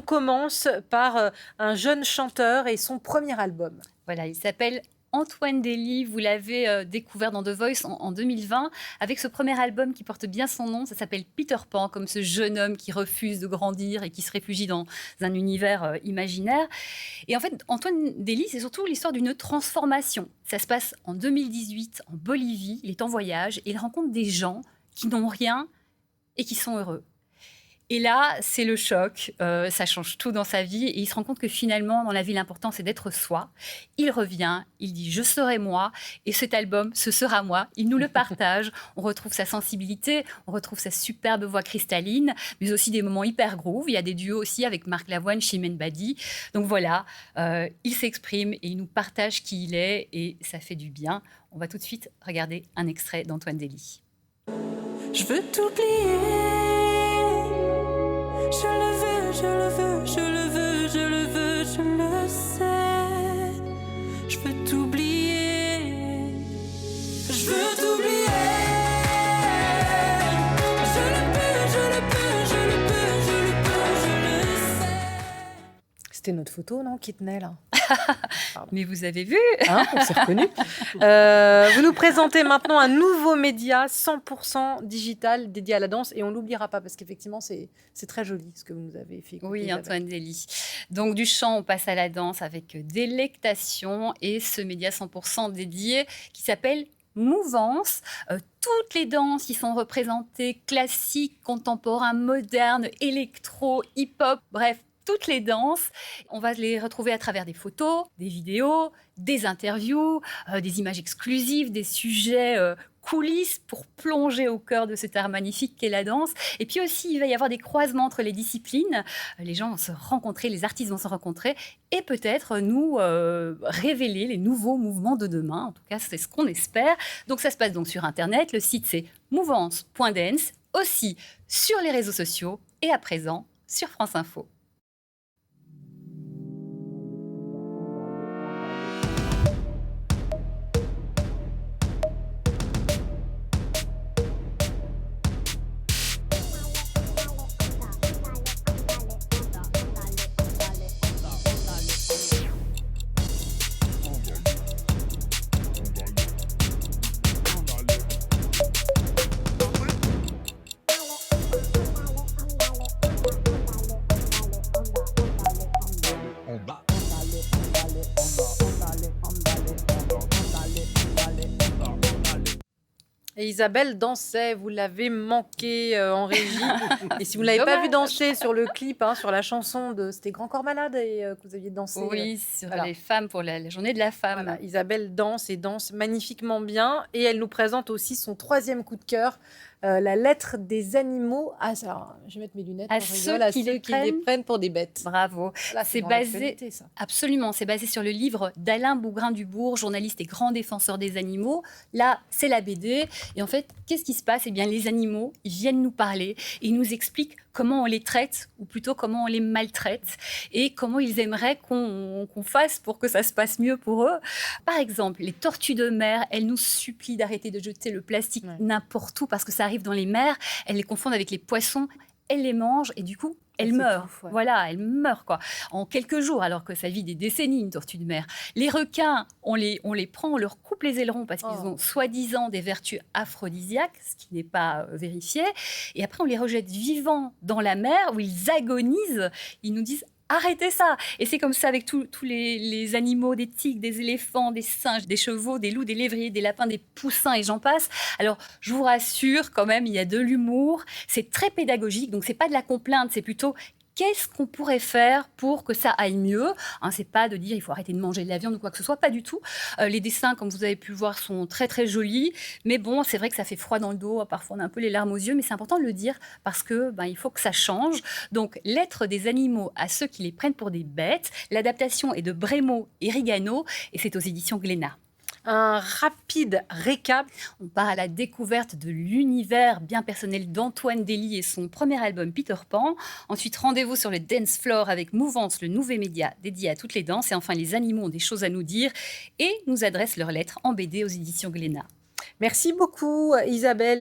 commence par un jeune chanteur et son premier album. Voilà, il s'appelle Antoine Dély. Vous l'avez découvert dans The Voice en 2020 avec ce premier album qui porte bien son nom. Ça s'appelle Peter Pan, comme ce jeune homme qui refuse de grandir et qui se réfugie dans un univers imaginaire. Et en fait, Antoine Dély, c'est surtout l'histoire d'une transformation. Ça se passe en 2018 en Bolivie. Il est en voyage et il rencontre des gens qui n'ont rien et qui sont heureux. Et là, c'est le choc, ça change tout dans sa vie et il se rend compte que finalement, dans la vie, l'important, c'est d'être soi. Il revient, il dit « je serai moi » et cet album, ce sera moi. Il nous le partage, on retrouve sa sensibilité, on retrouve sa superbe voix cristalline, mais aussi des moments hyper groove. Il y a des duos aussi avec Marc Lavoine, Chimène Badi. Donc voilà, il s'exprime et il nous partage qui il est et ça fait du bien. On va tout de suite regarder un extrait d'Antoine Dély. Je veux t'oublier. Je le veux, je le veux, je le veux, je le veux, je le sais. Je veux t'oublier. Je veux t'oublier. Je le peux, je le peux, je le peux, je le peux, je le sais. C'était notre photo, non, qui tenait là? Mais vous avez vu, hein, on s'est reconnus. Vous nous présentez maintenant un nouveau média 100% digital dédié à la danse et on ne l'oubliera pas parce qu'effectivement, c'est très joli ce que vous nous avez fait écouter. Oui, Antoine Dély. Donc du chant, on passe à la danse avec délectation et ce média 100% dédié qui s'appelle Mouvance. Toutes les danses qui sont représentées, classiques, contemporains, modernes, électro, hip-hop, bref, toutes les danses. On va les retrouver à travers des photos, des vidéos, des interviews, des images exclusives, des sujets coulisses pour plonger au cœur de cet art magnifique qu'est la danse. Et puis aussi, il va y avoir des croisements entre les disciplines. Les gens vont se rencontrer, les artistes vont se rencontrer et peut-être nous révéler les nouveaux mouvements de demain. En tout cas, c'est ce qu'on espère. Donc ça se passe donc sur Internet. Le site, c'est mouvance.dance, aussi sur les réseaux sociaux et à présent sur France Info. Et Isabelle dansait, vous l'avez manqué en régie. Et si vous ne l'avez pas vu danser sur le clip, hein, sur la chanson de... C'était Grand Corps Malade et, que vous aviez dansé. Oui, sur voilà. les femmes, pour la journée de la femme. Voilà, Isabelle danse et danse magnifiquement bien. Et elle nous présente aussi son troisième coup de cœur, la lettre des animaux. Ah, alors, je vais mettre mes lunettes. À ceux qui les prennent pour des bêtes. Bravo. Là, c'est basé, ça. Absolument, c'est basé sur le livre d'Alain Bougrain-Dubourg, journaliste et grand défenseur des animaux. Là, c'est la BD. Et en fait, qu'est-ce qui se passe? Eh bien, les animaux, ils viennent nous parler et ils nous expliquent comment on les traite, ou plutôt comment on les maltraite, et comment ils aimeraient qu'on fasse pour que ça se passe mieux pour eux. Par exemple, les tortues de mer, elles nous supplient d'arrêter de jeter le plastique n'importe où, parce que ça arrive dans les mers, elles les confondent avec les poissons, elles les mangent, et du coup, elles meurent. Ouais. Voilà, elles meurent quoi, en quelques jours, alors que ça vit des décennies, une tortue de mer. Les requins, on les prend, on leur coupe les ailerons parce qu'ils ont soi-disant des vertus aphrodisiaques, ce qui n'est pas vérifié. Et après, on les rejette vivants dans la mer où ils agonisent. Ils nous disent arrêtez ça. Et c'est comme ça avec tous les animaux, des tigres, des éléphants, des singes, des chevaux, des loups, des lévriers, des lapins, des poussins et j'en passe. Alors, je vous rassure, quand même, il y a de l'humour. C'est très pédagogique, donc c'est pas de la complainte, c'est plutôt qu'est-ce qu'on pourrait faire pour que ça aille mieux, hein, c'est pas de dire il faut arrêter de manger de la viande ou quoi que ce soit, pas du tout. Les dessins, comme vous avez pu le voir, sont très très jolis, mais bon, c'est vrai que ça fait froid dans le dos, parfois on a un peu les larmes aux yeux, mais c'est important de le dire parce que il faut que ça change. Donc, lettre des animaux à ceux qui les prennent pour des bêtes, l'adaptation est de Brémaud et Rigano, et c'est aux éditions Glénat. Un rapide récap. On part à la découverte de l'univers bien personnel d'Antoine Dély et son premier album Peter Pan. Ensuite, rendez-vous sur le dance floor avec Mouvance, le nouveau média dédié à toutes les danses. Et enfin, les animaux ont des choses à nous dire et nous adressent leurs lettres en BD aux éditions Glénat. Merci beaucoup Isabelle.